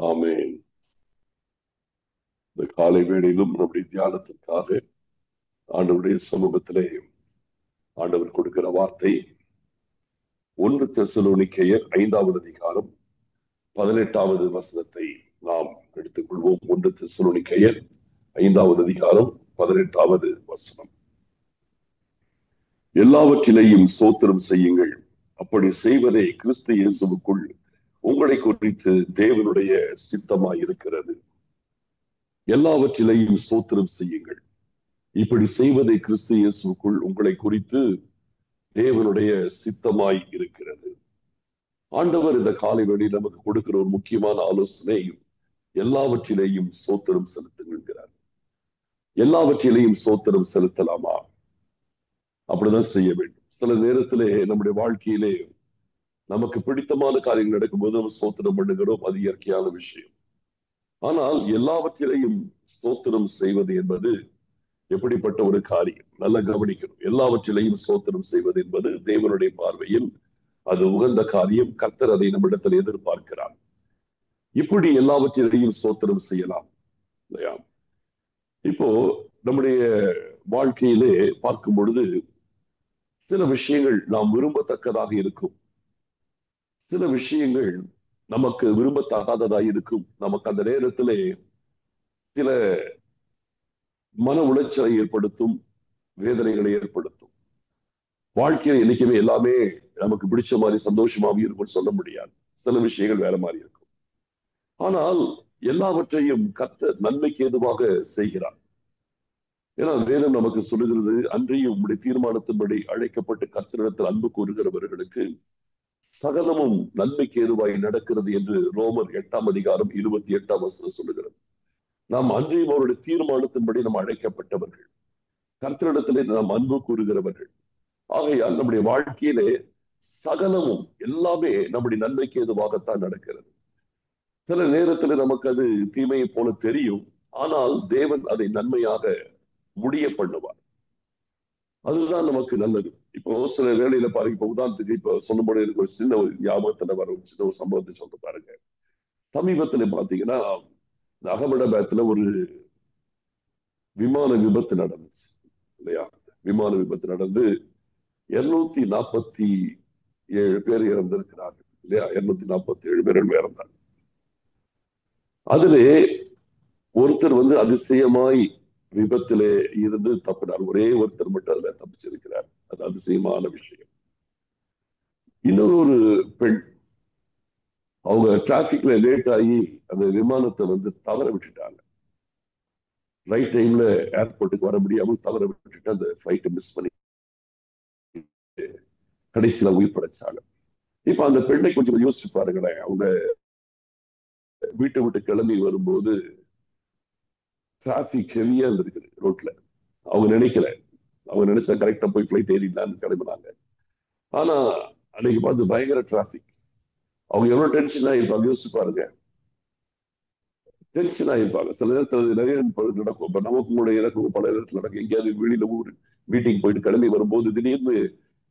ஆமென். இந்த காலை வேளையிலும் நம்முடைய தியானத்திற்காக ஆண்டவருடைய சமூகத்திலே ஆண்டவர் கொடுக்கிற வார்த்தை 1 தெசலோனிக்கேயர் 5வது அதிகாரம் 18வது வசனத்தை நாம் எடுத்துக்கொள்வோம். 1 தெசலோனிக்கேயர் 5வது அதிகாரம் 18வது வசனம். எல்லாவற்றிலேயும் ஸ்தோத்திரம் செய்யுங்கள், அப்படி செய்வதே கிறிஸ்து இயேசுவுக்குள் உங்களை குறித்து தேவனுடைய சித்தமாய் இருக்கிறது. எல்லாவற்றிலேயும் ஸ்தோத்திரம் செய்யுங்கள், இப்படி செய்வதை கிறிஸ்து இயேசுவுக்குள் உங்களை குறித்து தேவனுடைய சித்தமாய் இருக்கிறது. ஆண்டவர் இந்த காலை வேளையில் நமக்கு கொடுக்கிற ஒரு முக்கியமான ஆலோசனை, எல்லாவற்றிலேயும் ஸ்தோத்திரம் செலுத்துகிறார். எல்லாவற்றிலேயும் ஸ்தோத்திரம் செலுத்தலாமா? அப்படிதான் செய்ய வேண்டும். சில நேரத்திலே நம்முடைய வாழ்க்கையிலே நமக்கு பிடித்தமான காரியங்கள் நடக்கும்போது நம்ம ஸ்தோத்திரம் பண்ணுகிறோம், அது இயற்கையான விஷயம். ஆனால் எல்லாவற்றிலேயும் ஸ்தோத்திரம் செய்வது என்பது எப்படிப்பட்ட ஒரு காரியம்? நல்லா கவனிக்கணும். எல்லாவற்றிலையும் ஸ்தோத்திரம் செய்வது என்பது தேவனுடைய பார்வையில் அது உகந்த காரியம். கர்த்தர் அதை நம்மிடத்தில் எதிர்பார்க்கிறார். இப்படி எல்லாவற்றிலையும் ஸ்தோத்திரம் செய்யலாம் இல்லையா? இப்போ நம்முடைய வாழ்க்கையிலே பார்க்கும் பொழுது சில விஷயங்கள் நாம் விரும்பத்தக்கதாக இருக்கும், சில விஷயங்கள் நமக்கு விரும்பத்தகாததாக இருக்கும். நமக்கு அந்த நேரத்திலே சில மன உளைச்சலை ஏற்படுத்தும், வேதனைகளை ஏற்படுத்தும். வாழ்க்கையில என்னைக்குமே எல்லாமே நமக்கு பிடிச்ச மாதிரி சந்தோஷமாவே இருக்கும் சொல்ல முடியாது. சில விஷயங்கள் வேற மாதிரி இருக்கும். ஆனால் எல்லாவற்றையும் கர்த்தர் நன்மைக்கு ஏதுவாக செய்கிறார். ஏன்னா வேதம் நமக்கு சொல்லுகிறது, அன்றையும் உங்களுடைய தீர்மானத்தின்படி அழைக்கப்பட்டு கர்த்தரிடத்தில் அன்பு கூறுகிறவர்களுக்கு சகலமும் நன்மைக்கு ஏதுவாய் நடக்கிறது என்று ரோமர் 8ஆம் அதிகாரம் 28ஆம் வசனம் சொல்லுகிறது. நாம் அன்றையும் அவருடைய தீர்மானத்தின்படி நாம் அழைக்கப்பட்டவர்கள், கர்த்தரிடத்திலே நாம் அன்பு கூறுகிறவர்கள். ஆகையால் நம்முடைய வாழ்க்கையிலே சகலமும் எல்லாமே நம்முடைய நன்மைக்கு எதுவாகத்தான் நடக்கிறது. சில நேரத்தில் நமக்கு அது தீமையை போல தெரியும், ஆனால் தேவன் அதை நன்மையாக முடிய பண்ணுவார். அதுதான் நமக்கு நல்லது. இப்போ சில வேளையில பாருங்க, இப்போ உதாரணத்துக்கு இப்ப சொல்லும்போது எனக்கு ஒரு சின்ன ஒரு ஞாபகத்துல வர ஒரு சின்ன ஒரு சம்பவத்தை சொல்ல பாருங்க. சமீபத்துல பாத்தீங்கன்னா அகமதாபாத்ல ஒரு விமான விபத்து நடந்துச்சு இல்லையா? விமான விபத்து நடந்து 247 பேர் இறந்திருக்கிறார்கள் இல்லையா? 247 பேர் இறந்தாங்க. அதிலே ஒருத்தர் அதிசயமாய் விபத்திலே இருந்து தப்பினார். ஒரே ஒருத்தர் மட்டும் அதுல தப்பிச்சிருக்கிறார். அது அதிசயமான விஷயம். இன்னொரு பெண், அவங்க டிராபிக்ல லேட் ஆகி அந்த விமானத்தை தவற விட்டுட்டாங்க. ரைட் டைம்ல ஏர்போர்ட்டுக்கு வர முடியாமல் தவற விட்டுட்டு அந்த ஃபிளைட்டை மிஸ் பண்ணி கடைசியில உயிர் படைச்சாங்க. இப்ப அந்த பெண்ணை கொஞ்சம் யோசிச்சு பாருங்களேன். அவங்க வீட்டை விட்டு கிளம்பி வரும்போது டிராபிக் ஹெவியா இருந்திருக்குது ரோட்ல. அவங்க நினைக்கல, அவங்க நினைச்சா கரெக்டா போய் ஃபிளைட் ஏறிடலான்னு கிளம்பினாங்க. ஆனா அன்னைக்கு பார்த்து பயங்கர டிராபிக். அவங்க எவ்வளவு டென்ஷன் ஆயிருப்பாங்க யோசிச்சு பாருங்க. டென்ஷன் ஆயிருப்பாங்க. சில நேரத்தில் நிறைய நடக்கும். இப்ப நமக்கு கூட எனக்கு பல இடத்துல நடக்கும். எங்கேயாவது வெளியில ஊர் மீட்டிங் போயிட்டு கிளம்பி வரும்போது திடீர்னு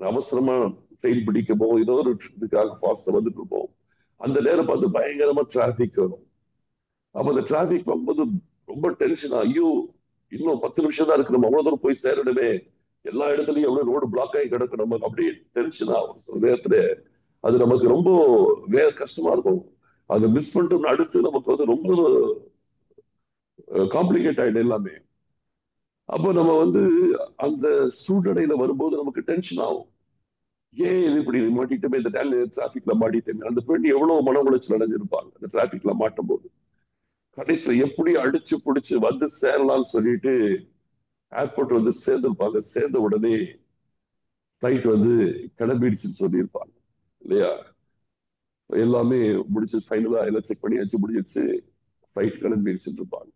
அவசரமா ட்ரெயின் பிடிக்க போவோம், ஏதோ ஒரு இதுக்காக ஃபாஸ்டா வந்துட்டு இருப்போம். அந்த நேரம் பார்த்து பயங்கரமா டிராபிக் வரும். அப்ப அந்த டிராபிக் வரும்போது ரொம்ப டென்ஷன். ஐயோ, இன்னும் 10 நிமிஷம் தான் இருக்கு, நம்ம அவ்வளவு தூரம் போய் சேரணுமே, எல்லா இடத்துலயும் எவ்வளவு ரோடு பிளாக் ஆகி கிடக்கும், நமக்கு அப்படியே டென்ஷன் ஆகும். சில நேரத்துல அது நமக்கு ரொம்ப கஷ்டமா இருக்கும். அதை மிஸ் பண்ணிட்டு அடுத்து நமக்கு ரொம்ப காம்ப்ளிகேட் ஆயிடும் எல்லாமே. அப்போ நம்ம அந்த சூழ்நிலையில வரும்போது நமக்கு டென்ஷன் ஆகும். ஏன் இது இப்படி மாட்டிட்டுமே, இந்த டிராபிக்ல மாட்டிட்டேன். அந்த பெண் எவ்வளவு மன உளைச்சல் அடைஞ்சிருப்பாங்க அந்த டிராபிக்ல மாட்டும் போது. கடைசியில எப்படி அடிச்சு பிடிச்சு சேரலாம்னு சொல்லிட்டு ஏர்போர்ட் சேர்ந்திருப்பாங்க. சேர்ந்த உடனே ஃபிளைட் கிளம்பிடுச்சுன்னு சொல்லியிருப்பாங்க இல்லையா? எல்லாமே முடிச்சு ஃபைனலா எல்லாம் செக் பண்ணி வச்சு முடிஞ்சிருச்சு, ஃபிளைட் கிளம்பிடுச்சுன்னு இருப்பாங்க.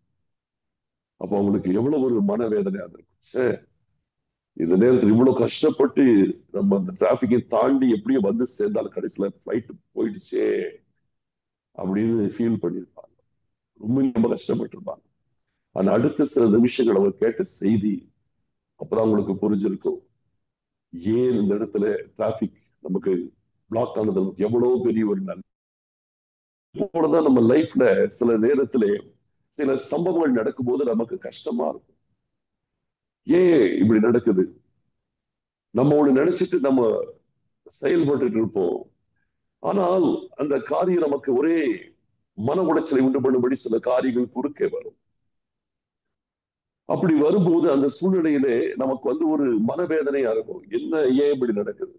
அப்ப அவங்களுக்கு எவ்வளவு ஒரு மனவேதனையா இருக்கும். இந்த நேரத்தில் இவ்வளவு கஷ்டப்பட்டு நம்ம அந்த டிராபிக்கை தாண்டி எப்படியும் சேர்ந்தாலும் கடைசியில ஃபிளைட் போயிடுச்சே அப்படின்னு ஃபீல் பண்ணியிருப்பாங்க. ரொம்ப கஷ்டப்பட்டு இருப்பாங்க. ஆனா அடுத்த சில நிமிஷங்கள் அவர் கேட்ட செய்தி அப்புறம் அவங்களுக்கு புரிஞ்சிருக்கும், ஏன் இந்த இடத்துல டிராபிக் நமக்கு பிளாக் ஆனது நமக்கு எவ்வளவு பெரிய ஒரு நன்மை. போலதான் நம்ம லைஃப்ல சில நேரத்திலே சில சம்பவங்கள் நடக்கும்போது நமக்கு கஷ்டமா இருக்கும். ஏன் இப்படி நடக்குது? நம்ம ஒண்ணு நினைச்சிட்டு நம்ம செயல்பட்டு இருப்போம். ஆனால் அந்த காரியம் நமக்கு ஒரே மன உளைச்சலை உண்டு பண்ணும்படி சில காரியங்கள் குறுக்கே வரும். அப்படி வரும்போது அந்த சூழ்நிலையிலே நமக்கு ஒரு மனவேதனையா இருக்கும். என்ன, ஏன் இப்படி நடக்குது?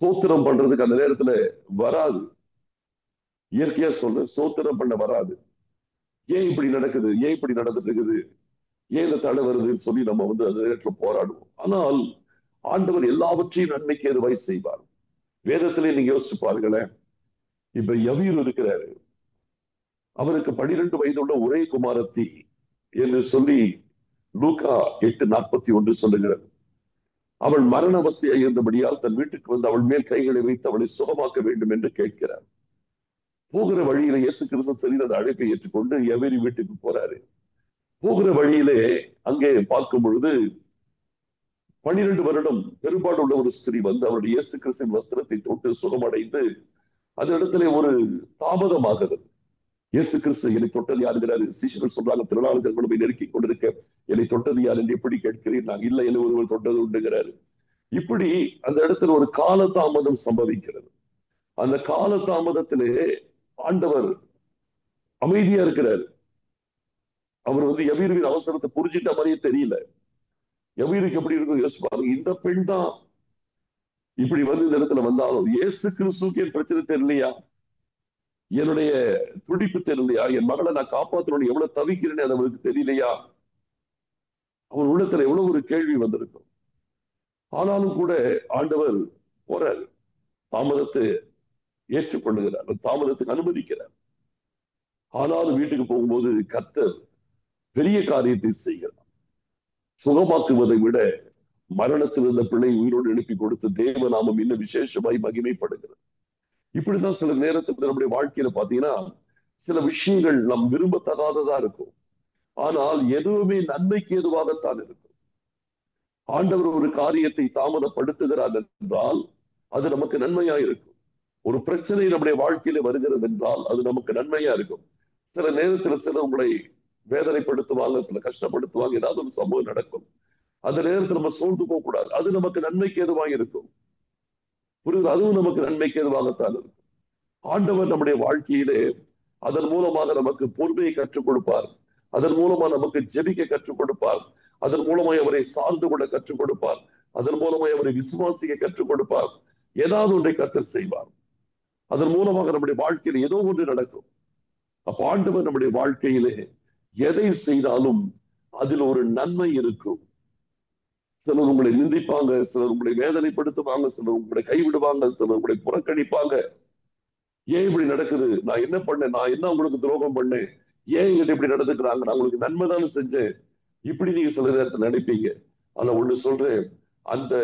சோத்திரம் பண்றதுக்கு அந்த நேரத்துல வராது. இயற்கையா சொல்ற சோத்திரம் பண்ண வராது. ஏன் இப்படி நடக்குது? ஏன் இப்படி நடந்துட்டு இருக்குது? ஏன் இந்த தடை வருதுன்னு சொல்லி நம்ம அந்த நேரத்துல போராடுவோம். ஆனால் ஆண்டவர் எல்லாவற்றையும் நன்மைக்கு ஏதுவாய் செய்வார். வேதத்திலே நீங்க யோசிச்சு பாருங்களேன். இப்ப யவீர் இருக்கிறாரு. அவருக்கு 12 வயதுள்ள ஒரே குமாரத்தி என்று சொல்லி லூக்கா 8:41 சொல்லுகிறது. அவள் மரண அவஸ்தையாக இருந்தபடியால் தன் வீட்டுக்கு வந்து அவள் மேல் கைகளை வைத்து அவளை சுகமாக்க வேண்டும் என்று கேட்கிறார். போகிற வழியில இயேசு கிறிஸ்து சரி அந்த அழைப்பை ஏற்றுக்கொண்டு யவீர் வீட்டுக்கு போறாரு. போகிற வழியிலே அங்கே பார்க்கும் பொழுது 12 வருடம் பெரும்பாடு உள்ள ஒரு ஸ்திரீ வந்து அவருடைய இயேசு கிறிஸ்துவின் வஸ்திரத்தை தொட்டு சுகமடைந்து அந்த இடத்துல ஒரு தாமதமாகிறது. இயேசு கிறிஸ்து என்னை தொட்டது யாருங்கிறாரு. சீஷர்கள் சொல்றாங்க, திரளாளர்கள் கொண்டு போய் நெருக்கி கொண்டிருக்க என்னை தொட்டது யார் என்று எப்படி கேட்கிறீர்? நாங்க இல்லை, என்னை ஒருவர் தொட்டது உண்டுகிறாரு. இப்படி அந்த இடத்துல ஒரு காலதாமதம் சம்பவிக்கிறது. அந்த காலதாமதத்திலே ஆண்டவர் அமைதியா இருக்கிறார். அவர் யவீருவின் அவசரத்தை புரிஞ்சிட்ட மாதிரியே தெரியல. யவீருக்கு எப்படி இருக்கும் யோசிப்பாங்க. இந்த பெண் தான் இப்படி இந்த இடத்துல வந்தாலும் இயேசு கிறிஸ்துக்கு என் பிரச்சனை தெரியலையா? என்னுடைய துடிப்பு தெரியலையா? என் மகளை நான் காப்பாற்றணும் எவ்வளவு தவிக்கிறேன்னு அது அவருக்கு தெரியலையா? அவன் உள்ளத்துல எவ்வளவு ஒரு கேள்வி வந்திருக்கும். ஆனாலும் கூட ஆண்டவர் போறார். தாமதத்தை ஏற்றுக்கொள்ளுகிறார், தாமதத்துக்கு அனுமதிக்கிறார். ஆனாலும் வீட்டுக்கு போகும்போது கர்த்தர் பெரிய காரியத்தை செய்கிறார். சுகமாக்குவதை விட மரணத்தில் இருந்த பிள்ளை உயிரோடு எழுப்பி கொடுத்து தேவ நாமம் இன்னும் விசேஷமாய் மகிமைப்படுகிறது. இப்படிதான் சில நேரத்தில் நம்முடைய வாழ்க்கையில பாத்தீங்கன்னா சில விஷயங்கள் நாம் விரும்பத்தகாததா இருக்கும். ஆனால் எதுவுமே நன்மைக்கு எதுவாகத்தான் இருக்கும். ஆண்டவர் ஒரு காரியத்தை தாமதப்படுத்துகிறார் என்றால் அது நமக்கு நன்மையா இருக்கும். ஒரு பிரச்சனை நம்முடைய வாழ்க்கையில வருகிறது என்றால் அது நமக்கு நன்மையா இருக்கும். சில நேரத்துல சில உங்களை வேதனைப்படுத்துவாங்க, சில கஷ்டப்படுத்துவாங்க, ஏதாவது ஒரு சம்பவம் நடக்கும். அந்த நேரத்தில் நம்ம சோர்ந்து போக கூடாது. அது நமக்கு நன்மைக்கு எதுவாக இருக்கும். புரியுது? அதுவும் நமக்கு நன்மைக்கு எதுவாகத்தான் இருக்கும். ஆண்டவர் நம்முடைய வாழ்க்கையிலே அதன் மூலமாக நமக்கு பொறுமையை கற்றுக் கொடுப்பார். அதன் மூலமா நமக்கு ஜெபிக்க கற்றுக் கொடுப்பார். அதன் மூலமாய் அவரை சார்ந்து கொள்ள கற்றுக் கொடுப்பார். அதன் மூலமாய் அவரை விசுவாசிக்க கற்றுக் கொடுப்பார். ஏதாவது ஒன்றை கர்த்தர் செய்வார். அதன் மூலமாக நம்முடைய வாழ்க்கையில் ஏதோ ஒன்று நடக்கும். அப்ப ஆண்டவர் நம்முடைய வாழ்க்கையிலே எதை செய்தாலும் அதில் ஒரு நன்மை இருக்கும். சிலர் உங்களை நிந்திப்பாங்க, சிலர் உங்களை வேதனைப்படுத்துவாங்க, சிலர் உங்களை கைவிடுவாங்க, சிலர் உங்களை புறக்கணிப்பாங்க. ஏன் இப்படி நடக்குது? நான் என்ன பண்ணேன்? நான் என்ன உங்களுக்கு துரோகம் பண்ணேன்? ஏன் எங்கிட்ட இப்படி நடந்துக்கிறாங்க? நான் உங்களுக்கு நன்மைதானே செஞ்சேன். இப்படி நீங்க சில நேரத்தில் நினைப்பீங்க. ஆனா ஒண்ணு சொல்றேன், அந்த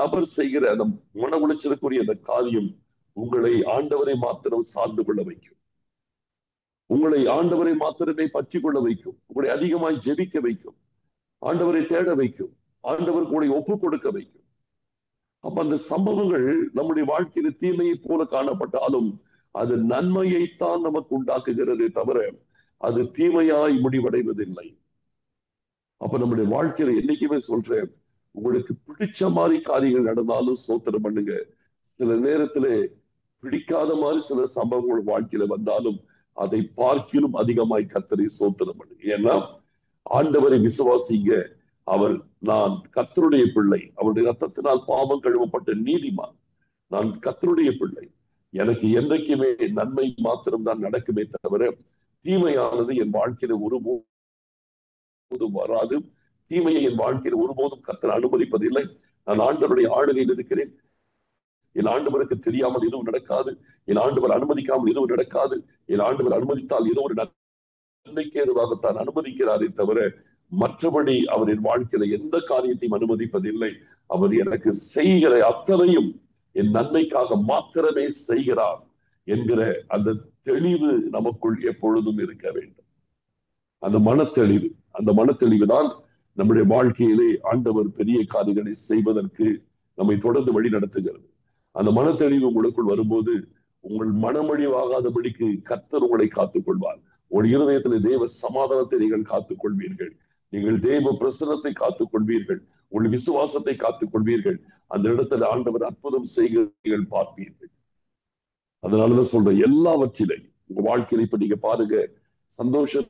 நபர் செய்கிற அந்த மன உளைச்சலுக்குரிய அந்த காரியம் உங்களை ஆண்டவரை மாத்திரம் சார்ந்து கொள்ள வைக்கும். உங்களை ஆண்டவரை மாத்திரமே பற்றி கொள்ள வைக்கும். உங்களை அதிகமாய் ஜெபிக்க வைக்கும். ஆண்டவரை தேட வைக்கும். ஆண்டவருக்கு உங்களை ஒப்புக் கொடுக்க வைக்கும். அப்ப அந்த சம்பவங்கள் நம்முடைய வாழ்க்கையில தீமையை போல காணப்பட்டாலும் அது நன்மையைத்தான் நமக்கு உண்டாக்குகிறதே தவிர அது தீமையாய் முடிவடைவதில்லை. அப்ப நம்முடைய வாழ்க்கையில என்னைக்குமே சொல்றேன், உங்களுக்கு பிடிச்ச மாதிரி காரியங்கள் நடந்தாலும் ஸ்தோத்திரம் பண்ணுங்க. சில நேரத்துல பிடிக்காத மாதிரி சில சம்பவங்கள் வாழ்க்கையில வந்தாலும் அதை பார்க்கிலும் அதிகமாய் கர்த்தரை ஸ்தோத்திரம் பண்ணுங்க. ஏன்னா ஆண்டவரை விசுவாசிங்க. அவர், நான் கர்த்தருடைய பிள்ளை, அவருடைய ரத்தத்தினால் பாவம் கழுவப்பட்ட நீதிமான், நான் கர்த்தருடைய பிள்ளை, எனக்கு என்றைக்குமே நன்மை மாத்திரம்தான் நடக்குமே தவிர தீமையானது என் வாழ்க்கையில ஒருபோதும் வராது. தீமையை என் வாழ்க்கையில ஒருபோதும் கர்த்தர் அனுமதிப்பதில்லை. நான் ஆண்டவருடைய ஆளுகையில் இருக்கிறேன். என் ஆண்டவருக்கு தெரியாமல் எதுவும் நடக்காது. என் ஆண்டவர் அனுமதிக்காமல் எதுவும் நடக்காது. என் ஆண்டவர் அனுமதித்தால் ஏதோ ஒரு நன்மைக்கு ஏதுவாகத்தான் அனுமதிக்கிறாரே தவிர மற்றபடி அவர் என் வாழ்க்கையில எந்த காரியத்தையும் அனுமதிப்பதில்லை. அவர் எனக்கு செய்கிற அத்தனையும் என் நன்மைக்காக மாத்திரமே செய்கிறார் என்கிற அந்த தெளிவு நமக்குள் எப்பொழுதும் இருக்க வேண்டும். அந்த மனத்தெளிவு தான் நம்முடைய வாழ்க்கையிலே ஆண்டவர் பெரிய காரியங்களை செய்வதற்கு நம்மை தொடர்ந்து வழி நடத்துகிறது. அந்த மனத்தெளிவு உங்களுக்குள் வரும்போது உங்கள் மனமழிவாகாதபடிக்கு கர்த்தர் உங்களை காத்துக் கொள்வார். உங்கள் இருதயத்தில் தேவ சமாதானத்தை நீங்கள் காத்துக் கொள்வீர்கள். நீங்கள் தேவ பிரசன்னத்தை காத்துக் கொள்வீர்கள். உங்கள் விசுவாசத்தை காத்துக் கொள்வீர்கள். அந்த இடத்துல ஆண்டவர் அற்புதம் செய்கிறீர்கள் பார்ப்பீர்கள். அதனாலதான் சொல்றேன், எல்லாவற்றிலையும் உங்க வாழ்க்கையில இப்ப நீங்க பாருங்க, சந்தோஷம்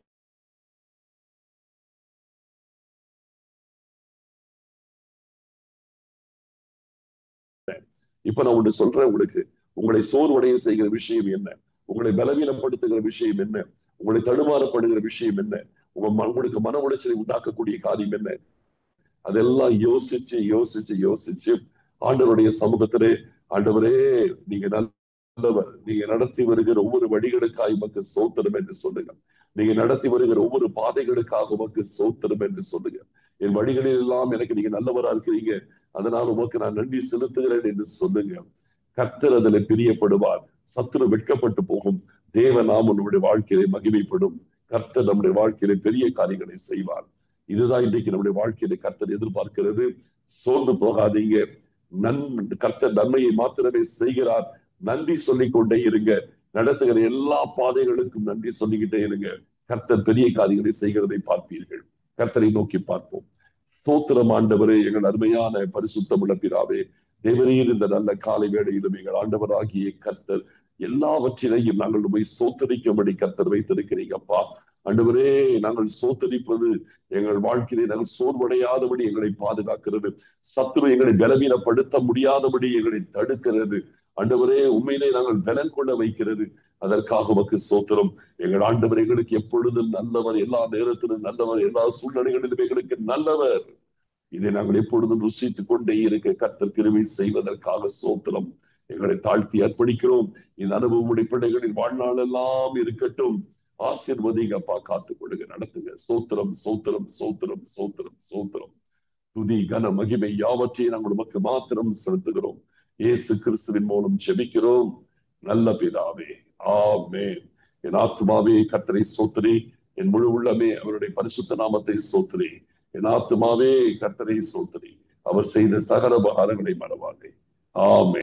இப்ப நான் ஒன்று சொல்றேன் உங்களுக்கு. உங்களை சோர்வடைய செய்கிற விஷயம் என்ன? உங்களை பலவீனப்படுத்துகிற விஷயம் என்ன? உங்களை தடுமாறப்படுகிற விஷயம் என்ன? உங்களுக்கு மன உளைச்சலை உண்டாக்கக்கூடிய காரியம் என்ன? அதெல்லாம் யோசிச்சு யோசிச்சு யோசிச்சு ஆண்டவருடைய சமூகத்திலே, ஆண்டவரே நீங்க நல்லவர், நீங்க நடத்தி வருகிற ஒவ்வொரு வழிகளுக்காக உமக்கு ஸ்தோத்திரம் என்று சொல்லுங்க. நீங்க நடத்தி வருகிற ஒவ்வொரு பாதைகளுக்காக உமக்கு ஸ்தோத்திரம் என்று சொல்லுங்க. என் வழிகளில் எல்லாம் எனக்கு நீங்க நல்லவரா இருக்கிறீங்க, அதனால் உமக்கு நான் நன்றி செலுத்துகிறேன் என்று சொல்லுங்க. கர்த்தர் அதில் பிரியப்படுவார். சத்துரு வெட்கப்பட்டு போகும். தேவ நாமம் நம்முடைய வாழ்க்கையிலே மகிமைப்படும். கர்த்தர் நம்முடைய வாழ்க்கையிலே பெரிய காரியங்களை செய்வார். இதுதான் இன்றைக்கு நம்முடைய வாழ்க்கையில கர்த்தர் எதிர்பார்க்கிறது. சோர்ந்து போகாதீங்க. கர்த்தர் நன்மையை மாத்திரமே செய்கிறார். நன்றி சொல்லிக் கொண்டே இருங்க. நடத்துகிற எல்லா பாதைகளுக்கும் நன்றி சொல்லிக்கிட்டே இருங்க. கர்த்தர் பெரிய காரியங்களை செய்கிறதை பார்ப்பீர்கள். கர்த்தரை நோக்கி பார்ப்போம். ஸ்தோத்திரம் ஆண்டவரே, எங்கள் அருமையான பரிசுத்தமுள்ள பிதாவே, தேவரீர் இந்த நல்ல காலை வேளையிலும் எங்கள் ஆண்டவராகிய கர்த்தர் எல்லாவற்றிலையும் நாங்கள் போய் சோத்தரிக்கும்படி கர்த்தர் வைத்திருக்கிறீங்க அப்பா. ஆண்டவரே, நாங்கள் சோத்தரிப்பது எங்கள் வாழ்க்கையிலே நாங்கள் சோர்வடையாதபடி எங்களை பாதுகாக்கிறது. சத்துரு எங்களை பலவீனப்படுத்த முடியாதபடி எங்களை தடுக்கிறது. ஆண்டவரே, உண்மையிலே நாங்கள் பலன் கொள்ள வைக்கிறது. அதற்காக உமக்கு ஸ்தோத்திரம். எங்கள் ஆண்டவர் எங்களுக்கு எப்பொழுதும் நல்லவர், எல்லா நேரத்திலும் நல்லவர், எல்லா சூழ்நிலைகளிலும் எங்களுக்கு நல்லவர். இதை நாங்கள் எப்பொழுதும் ருசித்துக் கொண்டே இருக்க கர்த்தர் கிருபை செய்வதற்காக ஸ்தோத்திரம். எங்களை தாழ்த்தி அர்ப்பணிக்கிறோம். இந்த அனுபவமுடைய பிள்ளைகளின் வாழ்நாள் எல்லாம் இருக்கட்டும். ஆசீர்வதிங்க அப்பா, காத்துக் கொள்ளுங்க, நடத்துங்க. ஸ்தோத்திரம் ஸ்தோத்திரம் ஸ்தோத்திரம் ஸ்தோத்திரம் ஸ்தோத்திரம். துதி கன மகிமை யாவற்றையும் நாங்கள் உமக்கு மாத்திரம் செலுத்துகிறோம். இயேசு கிறிஸ்துவின் மூலம் ஜெபிக்கிறோம் நல்ல பிதாவே, ஆமென். என் ஆத்துமாவே கர்த்தரை ஸ்தோத்திரி, என் முழு உள்ளமே அவருடைய பரிசுத்த நாமத்தை ஸ்தோத்திரி. என் ஆத்துமாவே கர்த்தரை ஸ்தோத்திரி, அவர் செய்த சகல உபகாரங்களை மறவாதே. ஆமென்.